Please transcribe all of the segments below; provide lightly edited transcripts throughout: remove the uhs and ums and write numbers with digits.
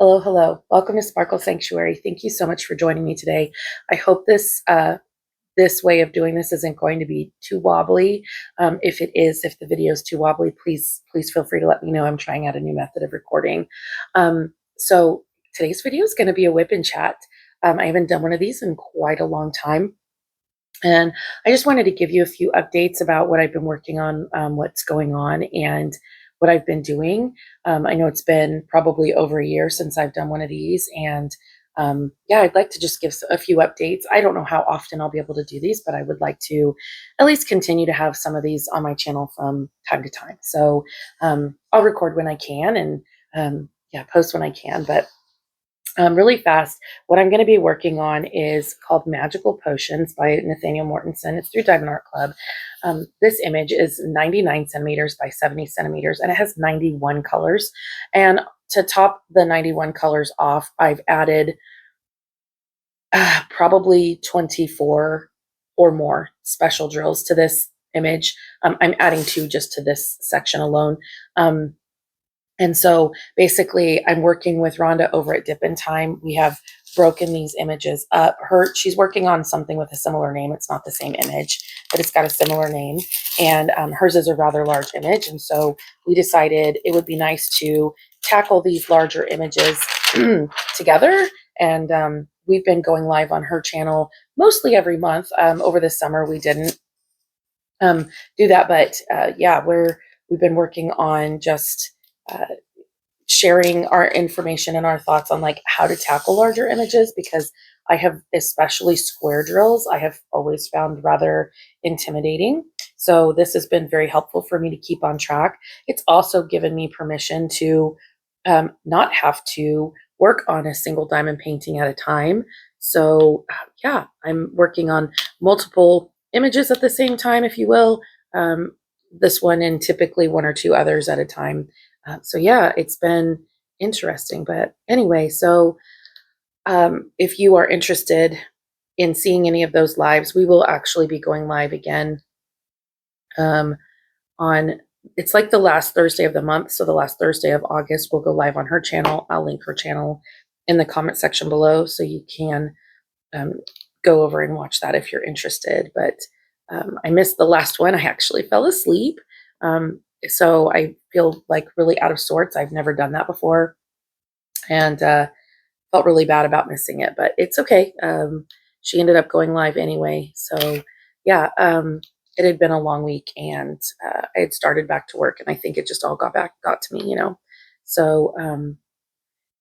Hello, hello. Welcome to Sparkle.Sanctuary. Thank you so much for joining me today. I hope this way of doing this isn't going to be too wobbly. If it is, if the video is too wobbly, please feel free to let me know. I'm trying out a new method of recording. So today's video is going to be a whip and chat. I haven't done one of these in quite a long time. And I just wanted to give you a few updates about what I've been working on, what's going on, and what I've been doing. I know it's been probably over a year since I've done one of these, and yeah, I'd like to just give a few updates. I don't know how often I'll be able to do these, but I would like to at least continue to have some of these on my channel from time to time. So I'll record when I can and yeah, post when I can, but really fast, what I'm going to be working on is called Magical Potions by Nathaniel Mortensen. It's through Diamond Art Club. This image is 99 centimeters by 70 centimeters, and it has 91 colors. And to top the 91 colors off, I've added probably 24 or more special drills to this image. I'm adding 2 just to this section alone. And so basically I'm working with Rhonda over at Dip in Time. We have broken these images up. She's working on something with a similar name. It's not the same image, but it's got a similar name. And hers is a rather large image. And so we decided it would be nice to tackle these larger images together. And we've been going live on her channel mostly every month. Over the summer, we didn't do that. But yeah, we've been working on just sharing our information and our thoughts on like how to tackle larger images, because I have, especially square drills, I have always found rather intimidating. So this has been very helpful for me to keep on track. It's also given me permission to not have to work on a single diamond painting at a time. So yeah, I'm working on multiple images at the same time, if you will. This one and typically 1 or 2 others at a time. So yeah, it's been interesting. But anyway, so if you are interested in seeing any of those lives, we will actually be going live again on, it's like the last Thursday of the month. So the last Thursday of August, we'll go live on her channel. I'll link her channel in the comment section below, so you can go over and watch that if you're interested. But I missed the last one. I actually fell asleep. So I feel like really out of sorts. I've never done that before, and felt really bad about missing it, but it's okay. She ended up going live anyway. So yeah, it had been a long week, and I had started back to work, and I think it just all got to me, So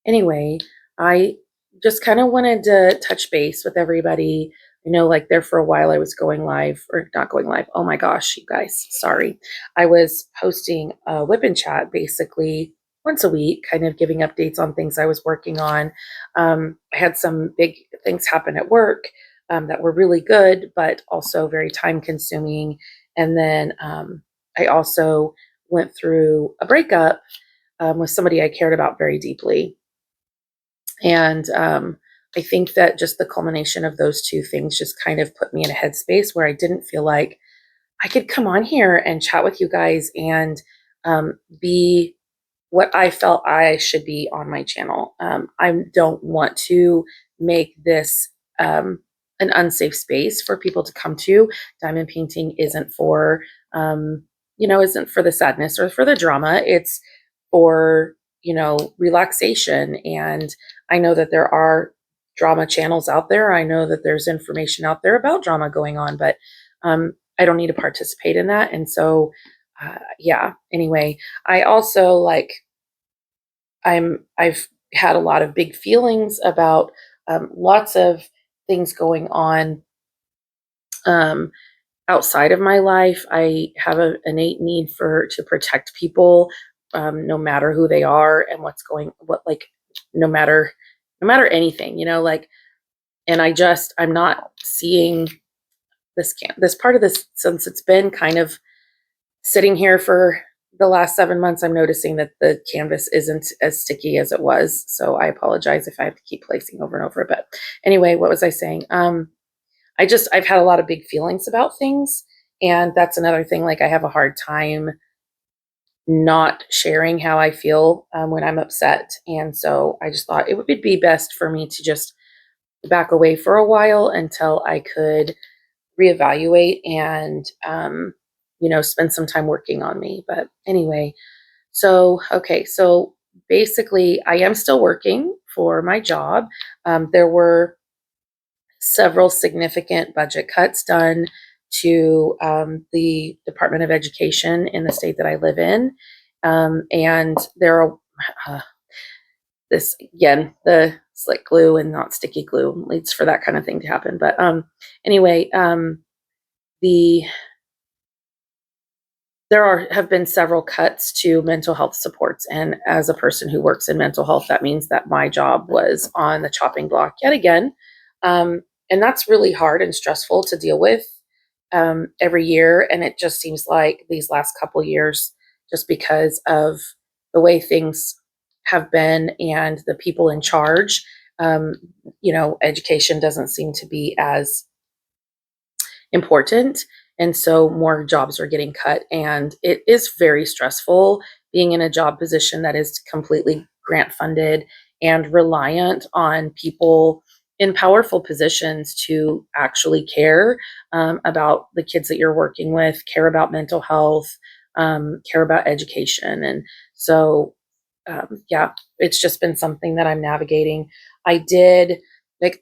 anyway, I just kind of wanted to touch base with everybody. Like there for a while I was going live, or not going live. Oh my gosh, you guys, sorry. I was posting a whip and chat basically once a week, kind of giving updates on things I was working on. I had some big things happen at work that were really good, but also very time consuming. And then I also went through a breakup with somebody I cared about very deeply. And I think that just the culmination of those 2 things just kind of put me in a headspace where I didn't feel like I could come on here and chat with you guys and be what I felt I should be on my channel. I don't want to make this an unsafe space for people to come to. Diamond painting isn't for, isn't for the sadness or for the drama. It's for, relaxation. And I know that there are drama channels out there. I know that there's information out there about drama going on, but I don't need to participate in that. And so, yeah, anyway, I also I've had a lot of big feelings about lots of things going on outside of my life. I have an innate need to protect people, no matter who they are and no matter anything, and I'm not seeing this part of this, since it's been kind of sitting here for the last 7 months. I'm noticing that the canvas isn't as sticky as it was. So I apologize if I have to keep placing over and over. But anyway, what was I saying? I've had a lot of big feelings about things. And that's another thing. Like I have a hard time not sharing how I feel when I'm upset. And so I just thought it would be best for me to just back away for a while until I could reevaluate and, spend some time working on me. But anyway, okay, so basically, I am still working for my job. There were several significant budget cuts done to the Department of Education in the state that I live in. And there are, uh, this again, the slick glue and not sticky glue leads for that kind of thing to happen. But anyway, the have been several cuts to mental health supports. And as a person who works in mental health, that means that my job was on the chopping block yet again. And that's really hard and stressful to deal with every year. And it just seems like these last couple years, just because of the way things have been and the people in charge, education doesn't seem to be as important. And so more jobs are getting cut. And it is very stressful being in a job position that is completely grant funded and reliant on people in powerful positions to actually care about the kids that you're working with, care about mental health, care about education. And so, yeah, it's just been something that I'm navigating. I did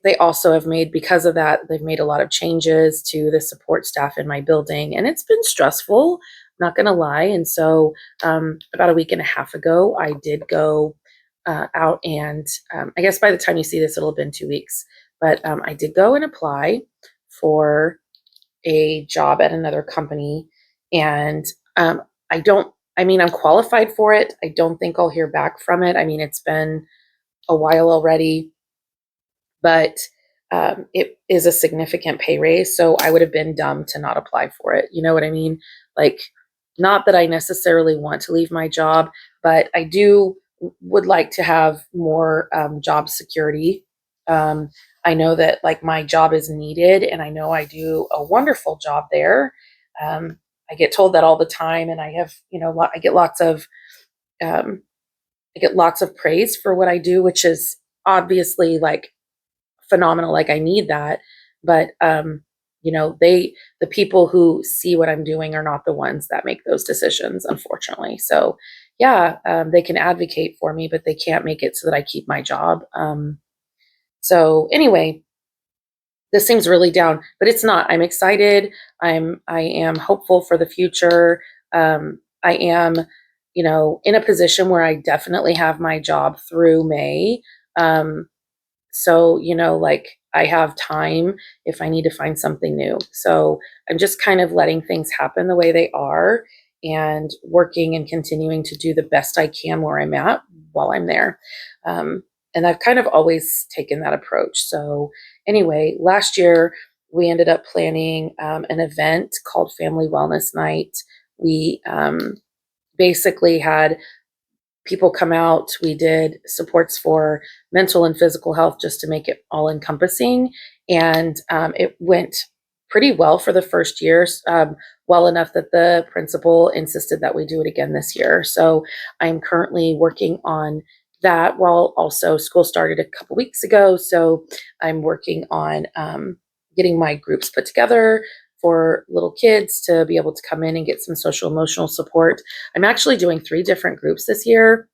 they also have made, because of that, they've made a lot of changes to the support staff in my building, and it's been stressful, not going to lie. And so, about a week and a half ago, I did go out and I guess by the time you see this, it'll have been 2 weeks, but I did go and apply for a job at another company. And I don't, I mean, I'm qualified for it. I don't think I'll hear back from it. I mean, it's been a while already, but it is a significant pay raise. So I would have been dumb to not apply for it. You know what I mean? Like, not that I necessarily want to leave my job, but I would like to have more job security. I know that like my job is needed, and I know I do a wonderful job there. I get told that all the time, and I have, um, I get lots of praise for what I do, which is obviously like phenomenal. Like I need that. But the people who see what I'm doing are not the ones that make those decisions, unfortunately. So yeah, they can advocate for me, but they can't make it so that I keep my job. So anyway, this seems really down, but it's not. I'm excited. I am hopeful for the future. I am, in a position where I definitely have my job through May. So, like I have time if I need to find something new. So I'm just kind of letting things happen the way they are and working and continuing to do the best I can where I'm at while I'm there. And I've kind of always taken that approach. So anyway, last year we ended up planning an event called Family Wellness Night. We basically had people come out. We did supports for mental and physical health just to make it all encompassing. And it went pretty well for the first year, well enough that the principal insisted that we do it again this year. So I'm currently working on that while also school started a couple weeks ago. So I'm working on getting my groups put together for little kids to be able to come in and get some social emotional support. I'm actually doing 3 different groups this year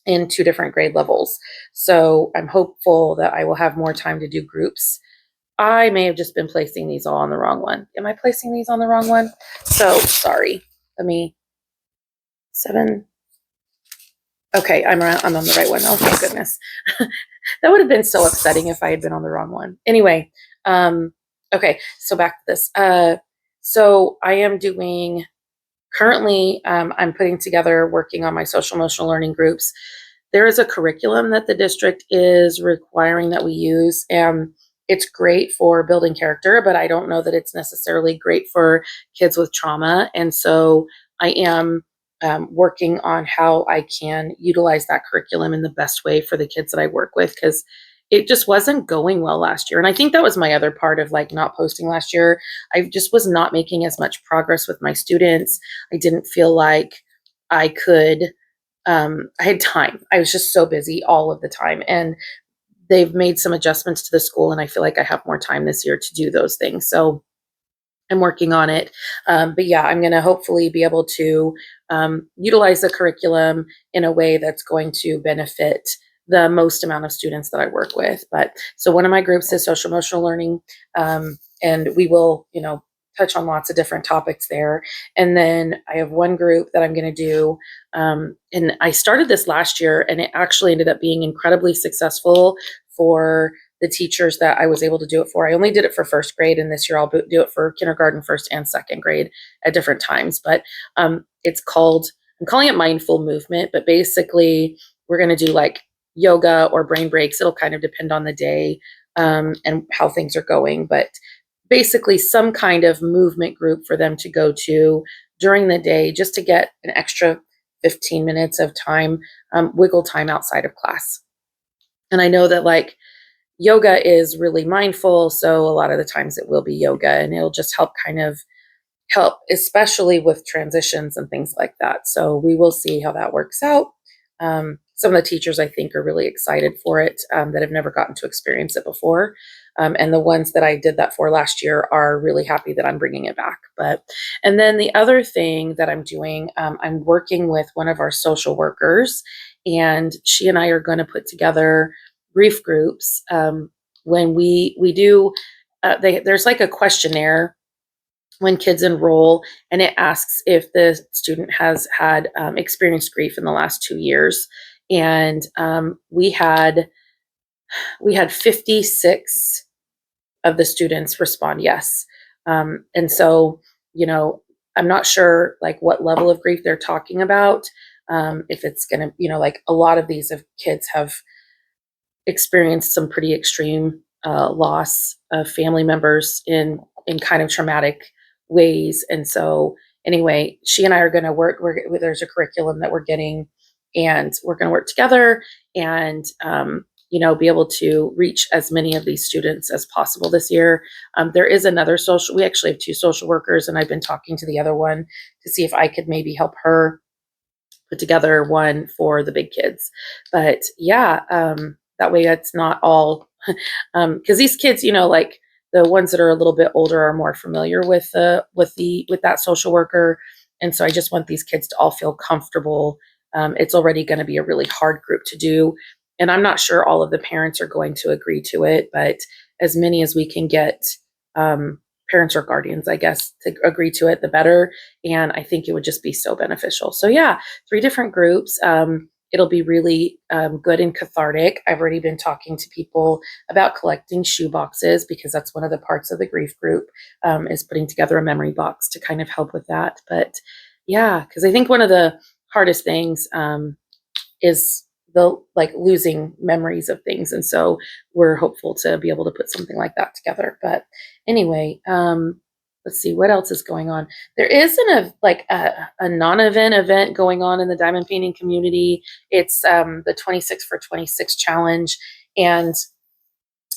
in 2 different grade levels. So I'm hopeful that I will have more time to do groups. I may have just been placing these all on the wrong one. Am I placing these on the wrong one? So sorry. Let me 7. Okay, I'm on the right one. Oh, thank goodness. That would have been so upsetting if I had been on the wrong one. Anyway, okay, so back to this. So I am doing currently, I'm putting together, working on my social emotional learning groups. There is a curriculum that the district is requiring that we use, and it's great for building character, but I don't know that it's necessarily great for kids with trauma. And so I am working on how I can utilize that curriculum in the best way for the kids that I work with, because it just wasn't going well last year. And I think that was my other part of like not posting last year. I just was not making as much progress with my students. I didn't feel like I could, I had time. I was just so busy all of the time. And they've made some adjustments to the school, and I feel like I have more time this year to do those things. So I'm working on it. But yeah, I'm going to hopefully be able to utilize the curriculum in a way that's going to benefit the most amount of students that I work with. But so one of my groups is social emotional learning, and we will, touch on lots of different topics there. And then I have one group that I'm going to do, and I started this last year, and it actually ended up being incredibly successful for the teachers that I was able to do it for. I only did it for first grade, and this year I'll do it for kindergarten, first and second grade at different times. But it's called, I'm calling it mindful movement, but basically we're going to do like yoga or brain breaks. It'll kind of depend on the day and how things are going. But basically some kind of movement group for them to go to during the day just to get an extra 15 minutes of time, wiggle time outside of class. And I know that like yoga is really mindful, so a lot of the times it will be yoga, and it'll just help kind of help, especially with transitions and things like that. So we will see how that works out. Some of the teachers I think are really excited for it that have never gotten to experience it before. And the ones that I did that for last year are really happy that I'm bringing it back. And then the other thing that I'm doing, I'm working with one of our social workers, and she and I are going to put together grief groups. When we do, there's like a questionnaire when kids enroll, and it asks if the student has had experienced grief in the last 2 years. And we had 56 of the students respond yes. And so, I'm not sure like what level of grief they're talking about. If it's going to, like a lot of these kids have experienced some pretty extreme loss of family members in kind of traumatic ways. And so anyway, she and I are going to work. There's a curriculum that we're getting, and we're going to work together and be able to reach as many of these students as possible this year. There is another social. We actually have 2 social workers, and I've been talking to the other one to see if I could maybe help her put together one for the big kids. But yeah, that way it's not all because these kids, like the ones that are a little bit older are more familiar with that social worker, and so I just want these kids to all feel comfortable. It's already going to be a really hard group to do, and I'm not sure all of the parents are going to agree to it, but as many as we can get parents or guardians, I guess, to agree to it, the better. And I think it would just be so beneficial. So yeah, 3 different groups. It'll be really good and cathartic. I've already been talking to people about collecting shoe boxes, because that's one of the parts of the grief group, is putting together a memory box to kind of help with that. But yeah, because I think one of the hardest things is the like losing memories of things. And so we're hopeful to be able to put something like that together. But anyway, let's see what else is going on. There is a non-event event going on in the diamond painting community. It's the 26 for 26 challenge. And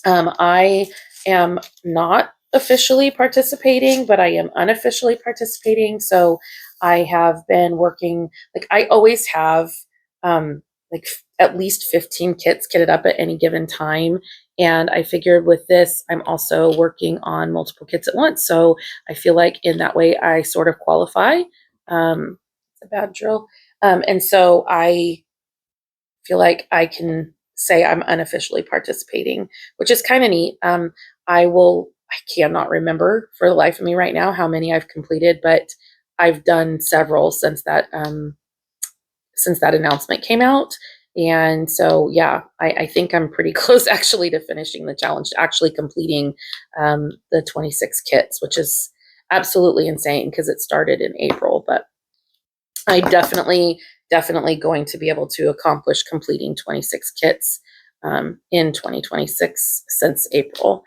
I am not officially participating, but I am unofficially participating. So I have been working, like I always have, like at least 15 kits kitted up at any given time. And I figured with this, I'm also working on multiple kits at once. So I feel like in that way, I sort of qualify. It's a bad drill. And so I feel like I can say I'm unofficially participating, which is kind of neat. I cannot remember for the life of me right now how many I've completed, but I've done several since that announcement came out. And so, yeah, I think I'm pretty close actually to finishing the challenge, to actually completing the 26 kits, which is absolutely insane because it started in April. But I definitely going to be able to accomplish completing 26 kits in 2026 since April.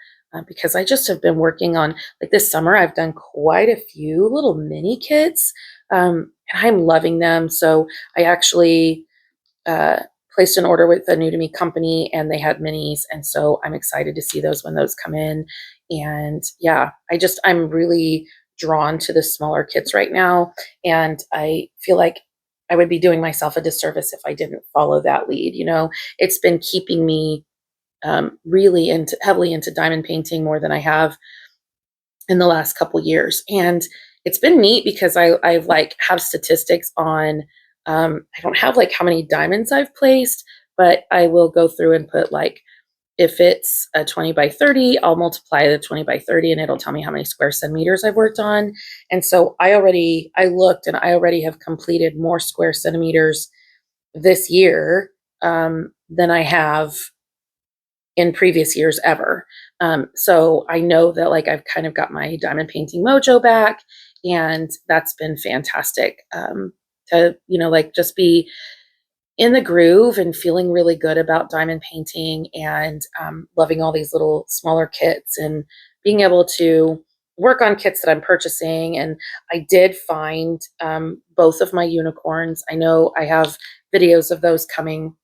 Because I just have been working on, like this summer, I've done quite a few little mini kits, and I'm loving them. So I actually placed an order with a new to me company, and they had minis. And so I'm excited to see those when those come in. And yeah, I'm really drawn to the smaller kits right now. And I feel like I would be doing myself a disservice if I didn't follow that lead. It's been keeping me really heavily into diamond painting more than I have in the last couple years. And it's been neat because I've like have statistics on, I don't have like how many diamonds I've placed, but I will go through and put like, if it's a 20 by 30, I'll multiply the 20 by 30 and it'll tell me how many square centimeters I've worked on. And so I looked and I already have completed more square centimeters this year than I have in previous years ever. So I know that like I've kind of got my diamond painting mojo back, and that's been fantastic to, like just be in the groove and feeling really good about diamond painting, and loving all these little smaller kits and being able to work on kits that I'm purchasing. And I did find both of my unicorns. I know I have videos of those coming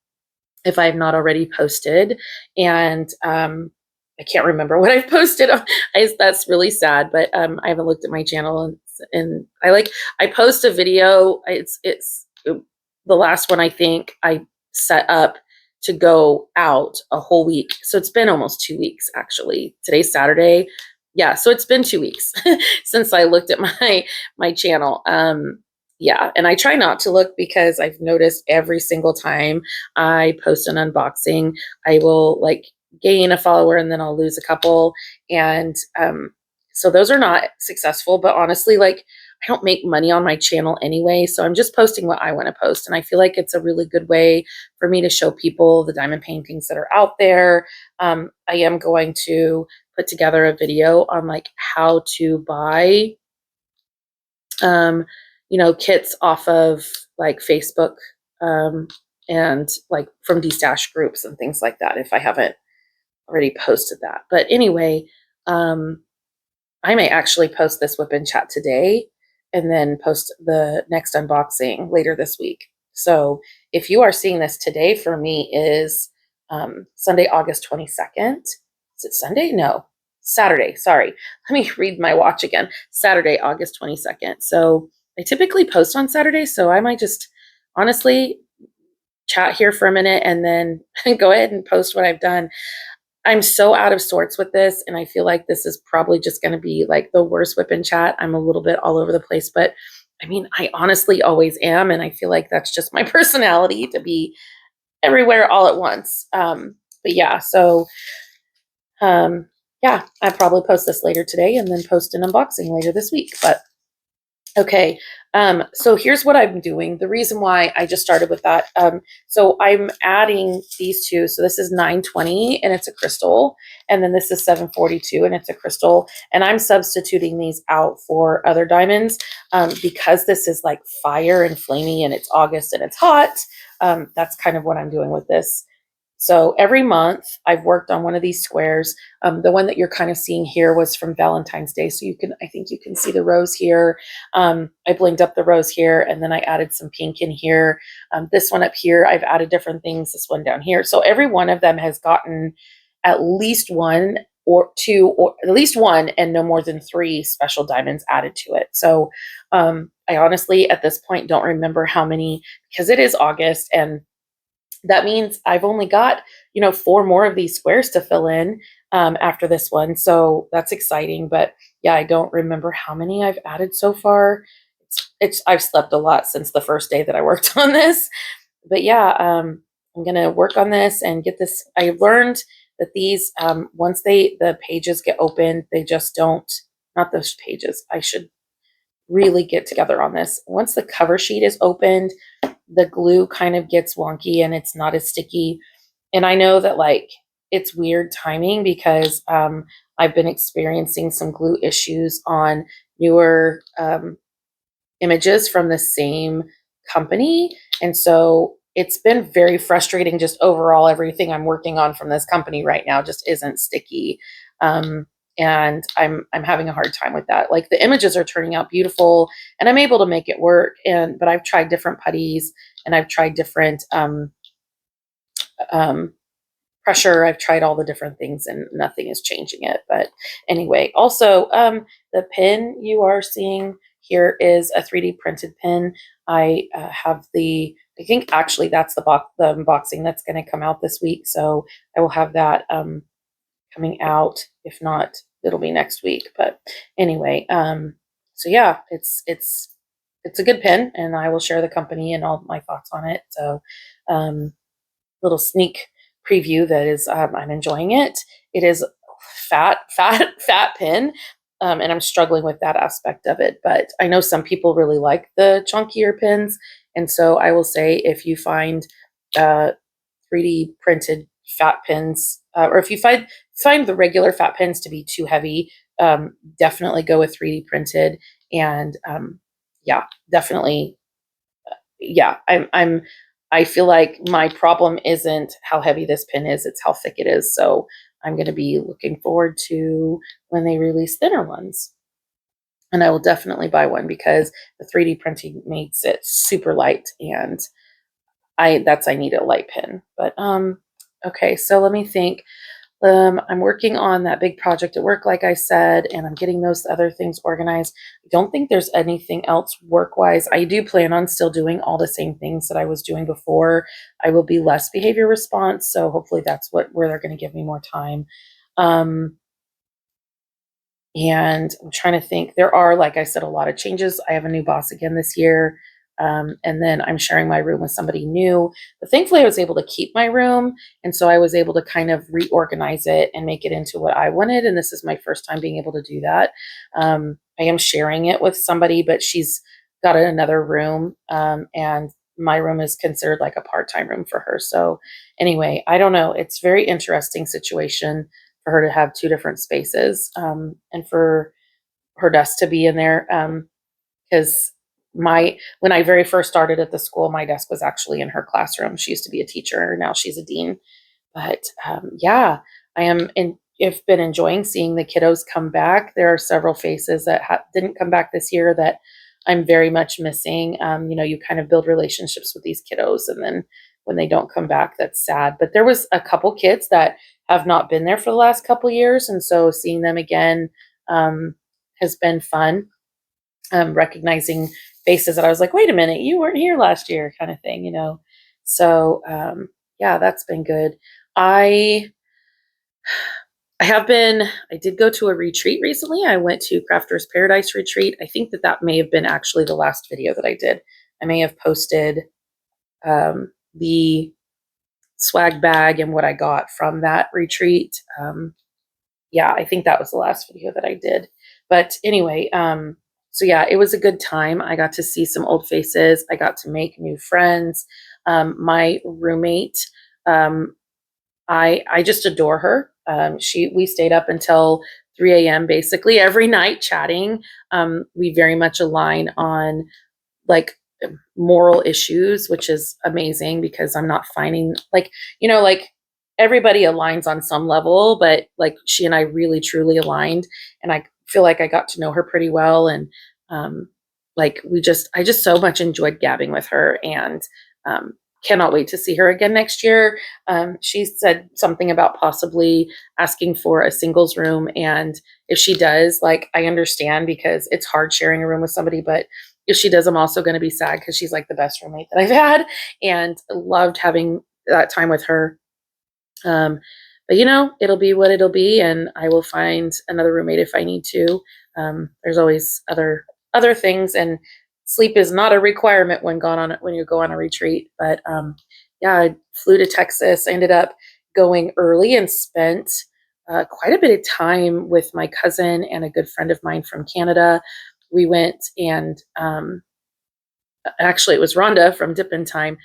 if I have not already posted. And I can't remember what I've posted. That's really sad, but I haven't looked at my channel, and I post a video. It's the last one I think I set up to go out a whole week. So it's been almost 2 weeks actually. Today's Saturday. Yeah, so it's been 2 weeks since I looked at my channel. Yeah, and I try not to look because I've noticed every single time I post an unboxing, I will like gain a follower and then I'll lose a couple. And so those are not successful, but honestly, like I don't make money on my channel anyway. So I'm just posting what I want to post. And I feel like it's a really good way for me to show people the diamond paintings that are out there. I am going to put together a video on like how to buy kits off of like Facebook, and like from D-stash groups and things like that, if I haven't already posted that. But anyway, I may actually post this WIP in chat today and then post the next unboxing later this week. So if you are seeing this today, for me is Sunday, August 22nd. Is it Sunday? No, Saturday. Sorry. Let me read my watch again. Saturday, August 22nd. So I typically post on Saturday, so I might just honestly chat here for a minute and then go ahead and post what I've done. I'm so out of sorts with this, and I feel like this is probably just going to be like the worst WIP in chat. I'm a little bit all over the place, but I mean, I honestly always am, and I feel like that's just my personality to be everywhere all at once. But yeah, so yeah, I'll probably post this later today and then post an unboxing later this week. But okay, so here's what I'm doing. The reason why I just started with that, so I'm adding these two. So this is 920 and it's a crystal, and then this is 742 and it's a crystal. And I'm substituting these out for other diamonds because this is like fire and flamey and it's August and it's hot. That's kind of what I'm doing with this. So every month I've worked on one of these squares. The one that you're kind of seeing here was from Valentine's Day. So I think you can see the rose here. I blinged up the rose here, and then I added some pink in here. This one up here, I've added different things. This one down here. So every one of them has gotten at least one or two, or at least one and no more than 3 special diamonds added to it. So I honestly, at this point, don't remember how many, because it is August, and that means I've only got, 4 more of these squares to fill in after this one. So that's exciting. But yeah, I don't remember how many I've added so far. I've slept a lot since the first day that I worked on this. But yeah, I'm going to work on this and get this. I learned that these, once the pages get opened, they just don't, not those pages. I should really get together on this. Once the cover sheet is opened, the glue kind of gets wonky and it's not as sticky. And I know that like it's weird timing because I've been experiencing some glue issues on newer images from the same company. And so it's been very frustrating just overall. Everything I'm working on from this company right now just isn't sticky. And I'm having a hard time with that. Like the images are turning out beautiful and I'm able to make it work. But I've tried different putties and I've tried different pressure. I've tried all the different things and nothing is changing it. But anyway, also the pin you are seeing here is a 3D printed pin. I have I think actually that's the unboxing that's going to come out this week. So I will have that coming out. If not, it'll be next week. But anyway, so yeah, it's a good pin, and I will share the company and all my thoughts on it. So, little sneak preview that is, I'm enjoying it. It is fat pin, and I'm struggling with that aspect of it. But I know some people really like the chunkier pins, and so I will say if you find 3D printed fat pins, or if you find the regular fat pins to be too heavy, definitely go with 3D printed. And yeah, definitely. Yeah, I feel like my problem isn't how heavy this pin is, it's how thick it is. So I'm going to be looking forward to when they release thinner ones. And I will definitely buy one because the 3D printing makes it super light, and I need a light pin. But okay, so let me think. I'm working on that big project at work, like I said, and I'm getting those other things organized. I don't think there's anything else work-wise. I do plan on still doing all the same things that I was doing before. I will be less behavior response, so hopefully that's where they're going to give me more time. And I'm trying to think. There are, like I said, a lot of changes. I have a new boss again this year. And then I'm sharing my room with somebody new. But thankfully, I was able to keep my room. And so I was able to kind of reorganize it and make it into what I wanted. And this is my first time being able to do that. I am sharing it with somebody, but she's got another room. And my room is considered like a part-time room for her. So anyway, I don't know. It's a very interesting situation for her to have two different spaces, and for her desk to be in there. Because when I very first started at the school, my desk was actually in her classroom. She used to be a teacher. Now she's a dean. But yeah, I've been enjoying seeing the kiddos come back. There are several faces that didn't come back this year that I'm very much missing. You kind of build relationships with these kiddos, and then when they don't come back, that's sad. But there was a couple kids that have not been there for the last couple years, and so seeing them again has been fun. Recognizing faces that I was like, wait a minute, you weren't here last year, kind of thing. So yeah, that's been good. I did go to a retreat recently. I went to Crafters Paradise retreat. I think that may have been actually the last video that I did. I may have posted the swag bag and what I got from that retreat. Yeah, I think that was the last video that I did. But anyway, so yeah, it was a good time. I got to see some old faces. I got to make new friends. My roommate, I just adore her. We stayed up until 3 a.m. basically every night chatting. We very much align on like moral issues, which is amazing because I'm not finding like everybody aligns on some level, but like she and I really truly aligned, and I feel like I got to know her pretty well. And I just so much enjoyed gabbing with her, and cannot wait to see her again next year. She said something about possibly asking for a singles room, and if she does, like, I understand because it's hard sharing a room with somebody, but if she does, I'm also going to be sad because she's like the best roommate that I've had, and loved having that time with her. But it'll be what it'll be, and I will find another roommate if I need to. There's always other things, and sleep is not a requirement when you go on a retreat. But yeah, I flew to Texas. I ended up going early and spent quite a bit of time with my cousin and a good friend of mine from Canada. We went and actually it was Rhonda from Dippin' Time.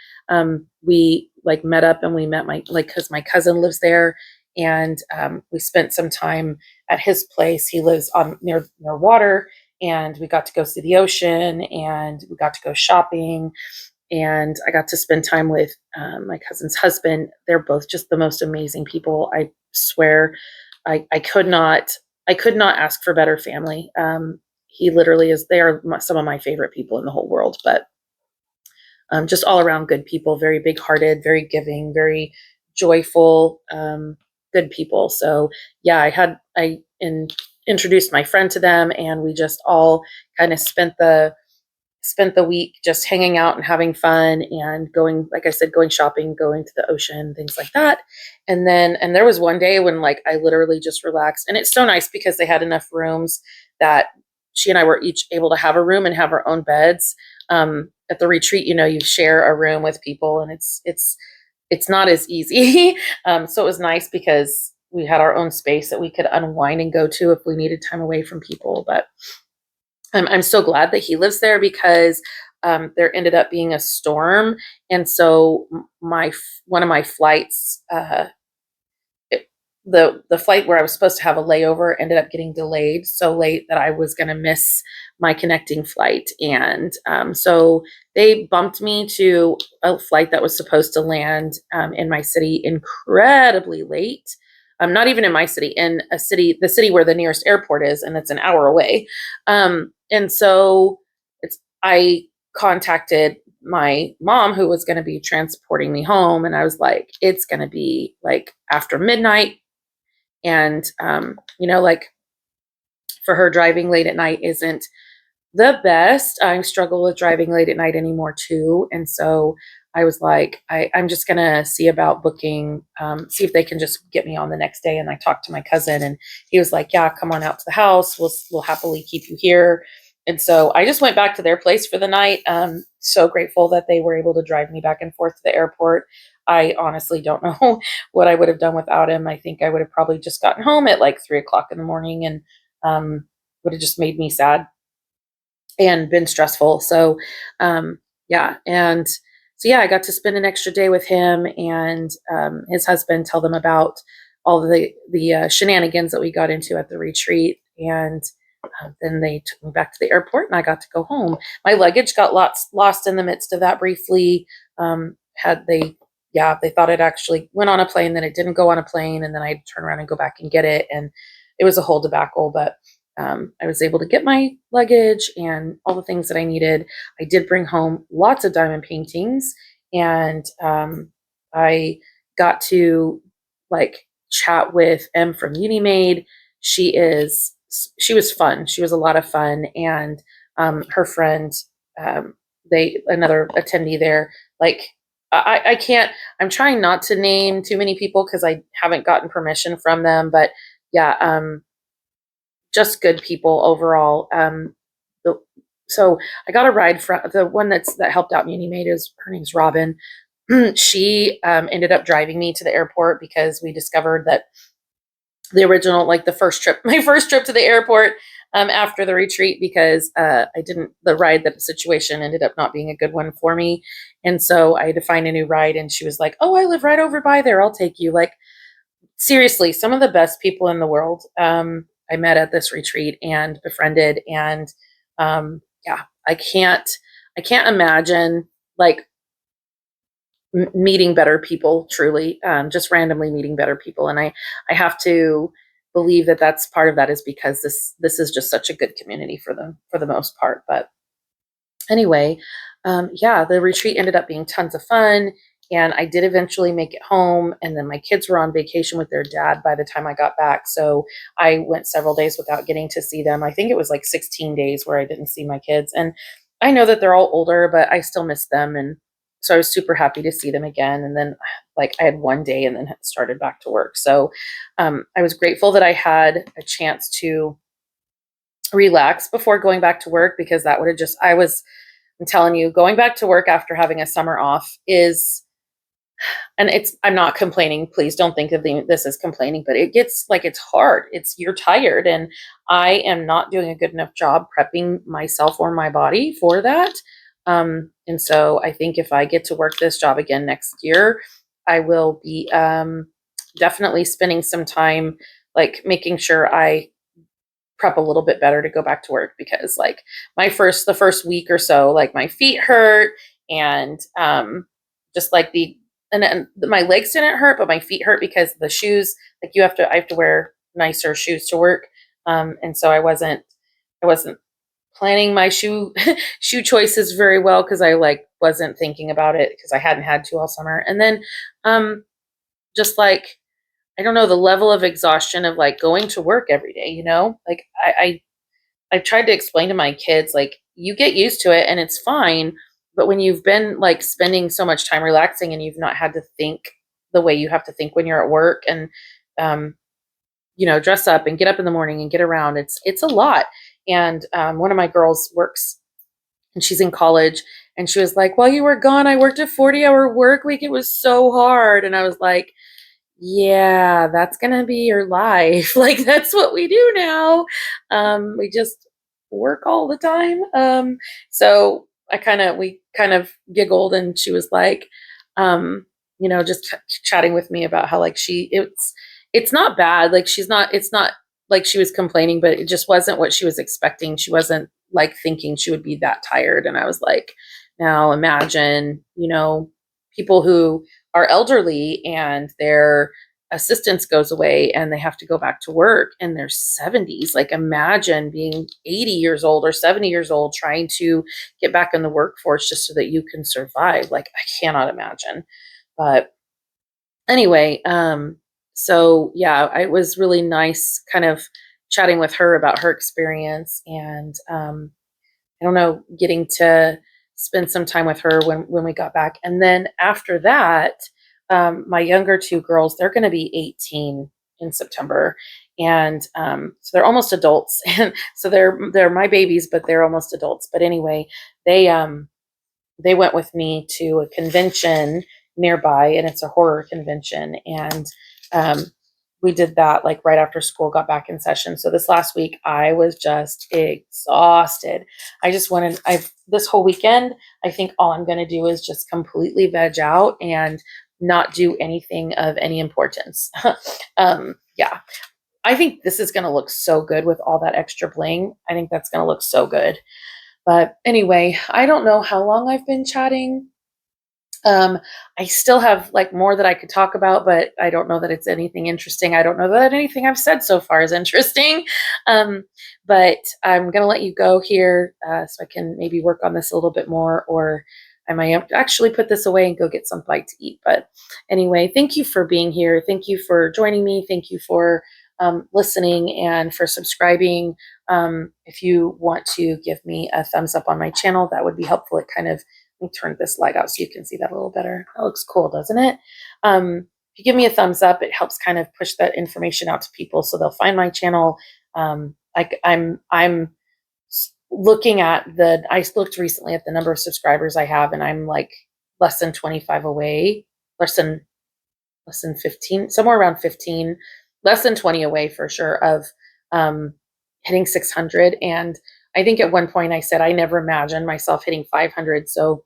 We met up, and we met because my cousin lives there, and we spent some time at his place. He lives on near water, and we got to go see the ocean, and we got to go shopping, and I got to spend time with my cousin's husband. They're both just the most amazing people. I swear, I could not ask for better family. He literally is. They are some of my favorite people in the whole world, but just all around good people, very big hearted, very giving, very joyful, good people. So yeah, introduced my friend to them, and we just all kind of spent the week just hanging out and having fun and going, like I said, going shopping, going to the ocean, things like that. And there was one day when like I literally just relaxed. And it's so nice because they had enough rooms that she and I were each able to have a room and have our own beds. At the retreat, you share a room with people, and it's not as easy. So it was nice because we had our own space that we could unwind and go to if we needed time away from people. But I'm so glad that he lives there because there ended up being a storm, and so one of my flights, the flight where I was supposed to have a layover ended up getting delayed so late that I was going to miss my connecting flight, and so they bumped me to a flight that was supposed to land in my city incredibly late. Not even in my city, in the city where the nearest airport is, and it's an hour away. And so I contacted my mom, who was going to be transporting me home, and I was like, it's going to be like after midnight. And, like for her, driving late at night isn't the best. I struggle with driving late at night anymore too. And so I was like, I'm just going to see about booking, see if they can just get me on the next day. And I talked to my cousin, and he was like, yeah, come on out to the house. We'll happily keep you here. And so I just went back to their place for the night. So grateful that they were able to drive me back and forth to the airport. I honestly don't know what I would have done without him. I think I would have probably just gotten home at like 3 o'clock in the morning, and would have just made me sad and been stressful. So, yeah. And so, yeah, I got to spend an extra day with him and his husband, tell them about all the shenanigans that we got into at the retreat. And then they took me back to the airport, and I got to go home. My luggage got lost in the midst of that briefly. They thought it actually went on a plane, then it didn't go on a plane, and then I had to turn around and go back and get it. And it was a whole debacle, but I was able to get my luggage and all the things that I needed. I did bring home lots of diamond paintings, and I got to like chat with Em from UniMade. She was fun. She was a lot of fun, and her friend, another attendee there, like I can't. I'm trying not to name too many people because I haven't gotten permission from them, but yeah, just good people overall. So I got a ride from the one that helped out me. Her name's Robin. She ended up driving me to the airport because we discovered that the original, like my first trip to the airport after the retreat, because the ride, that situation ended up not being a good one for me. And so I had to find a new ride, and she was like, oh, I live right over by there. I'll take you. Like, seriously, some of the best people in the world I met at this retreat and befriended. And yeah, I can't imagine like meeting better people, truly, just randomly meeting better people. And I have to believe that that's part of that is because this is just such a good community for the most part. But anyway, yeah, the retreat ended up being tons of fun. And I did eventually make it home. And then my kids were on vacation with their dad by the time I got back. So I went several days without getting to see them. I think it was like 16 days where I didn't see my kids. And I know that they're all older, but I still miss them. And so I was super happy to see them again. And then like I had one day and then started back to work. So I was grateful that I had a chance to relax before going back to work, because that would have I'm telling you, going back to work after having a summer off I'm not complaining. Please don't think of this as complaining, but it gets like, it's hard. You're tired, and I am not doing a good enough job prepping myself or my body for that. And so I think if I get to work this job again next year, I will be definitely spending some time like making sure I prep a little bit better to go back to work, because like the first week or so, like my feet hurt, and just like and my legs didn't hurt, but my feet hurt because the shoes, like I have to wear nicer shoes to work. And so I wasn't planning my shoe choices very well, because I like wasn't thinking about it because I hadn't had to all summer. And then just like I don't know, the level of exhaustion of like going to work every day, you know? Like I've tried to explain to my kids, like, you get used to it and it's fine. But when you've been like spending so much time relaxing and you've not had to think the way you have to think when you're at work and, um, dress up and get up in the morning and get around, it's a lot. And one of my girls works and she's in college and she was like, while you were gone, I worked a 40-hour work week. It was so hard. And I was like, yeah, that's gonna be your life. Like that's what we do now. We just work all the time. So we kind of giggled, and she was like, just chatting with me about how like it's not bad. Like it's not like she was complaining, but it just wasn't what she was expecting. She wasn't like thinking she would be that tired. And I was like, now imagine, people who are elderly and their assistance goes away and they have to go back to work in their 70s. Like imagine being 80 years old or 70 years old trying to get back in the workforce just so that you can survive. Like I cannot imagine. But anyway, so yeah, it was really nice kind of chatting with her about her experience and I don't know, getting to spend some time with her when we got back. And then after that, my younger two girls, they're going to be 18 in September. And so they're almost adults. And so they're my babies, but they're almost adults. But anyway, they went with me to a convention nearby, and it's a horror convention. And we did that like right after school got back in session. So this last week, I was just exhausted. I just wanted, this whole weekend, I think all I'm going to do is just completely veg out and not do anything of any importance. Yeah. I think this is going to look so good with all that extra bling. I think that's going to look so good. But anyway, I don't know how long I've been chatting. I still have like more that I could talk about, but I don't know that it's anything interesting. I don't know that anything I've said so far is interesting. Um, but I'm going to let you go here so I can maybe work on this a little bit more, or I might actually put this away and go get some bite to eat. But anyway, thank you for being here. Thank you for joining me. Thank you for listening and for subscribing. If you want to give me a thumbs up on my channel, that would be helpful. It kind of, let me turn this light out so you can see that a little better. That looks cool, doesn't it? If you give me a thumbs up, it helps kind of push that information out to people so they'll find my channel. I'm looking at I looked recently at the number of subscribers I have, and I'm like less than 25 away, less than 15, somewhere around 15, less than 20 away for sure of hitting 600. And I think at one point I said I never imagined myself hitting 500. So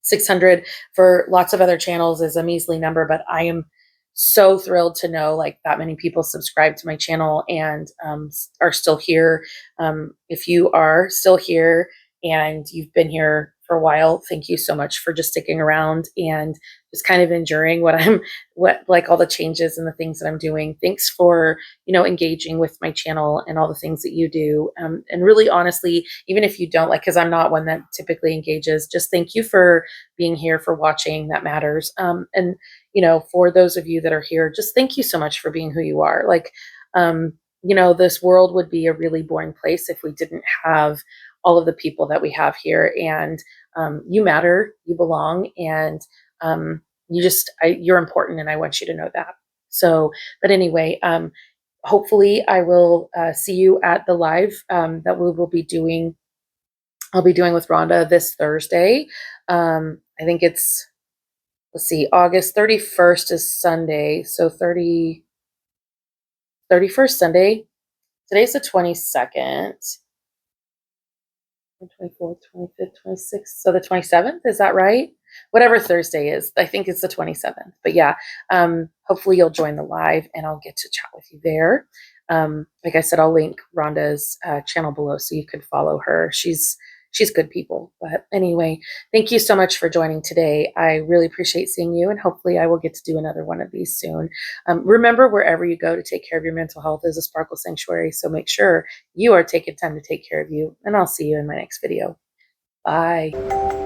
600 for lots of other channels is a measly number, but I am so thrilled to know like that many people subscribe to my channel and are still here. If you are still here and you've been here for a while, thank you so much for just sticking around and just kind of enduring what like all the changes and the things that I'm doing. Thanks for, engaging with my channel and all the things that you do. And really honestly, even if you don't like, cause I'm not one that typically engages, just thank you for being here, for watching. That matters. And for those of you that are here, just thank you so much for being who you are. Like, this world would be a really boring place if we didn't have all of the people that we have here. And you matter, you belong, and you're important, and I want you to know that. So, but anyway, hopefully I will see you at the live that we will be doing. I'll be doing with Rhonda this Thursday. I think it's, let's see, August 31st is Sunday. So 31st Sunday. Today's the 22nd. 24th, 25th, 26th. So the 27th, is that right? Whatever Thursday is, I think it's the 27th. But yeah, hopefully you'll join the live and I'll get to chat with you there. Like I said, I'll link Rhonda's channel below so you could follow her. She's good people. But anyway, thank you so much for joining today. I really appreciate seeing you, and hopefully I will get to do another one of these soon. Remember, wherever you go to take care of your mental health is a Sparkle Sanctuary. So make sure you are taking time to take care of you, and I'll see you in my next video. Bye.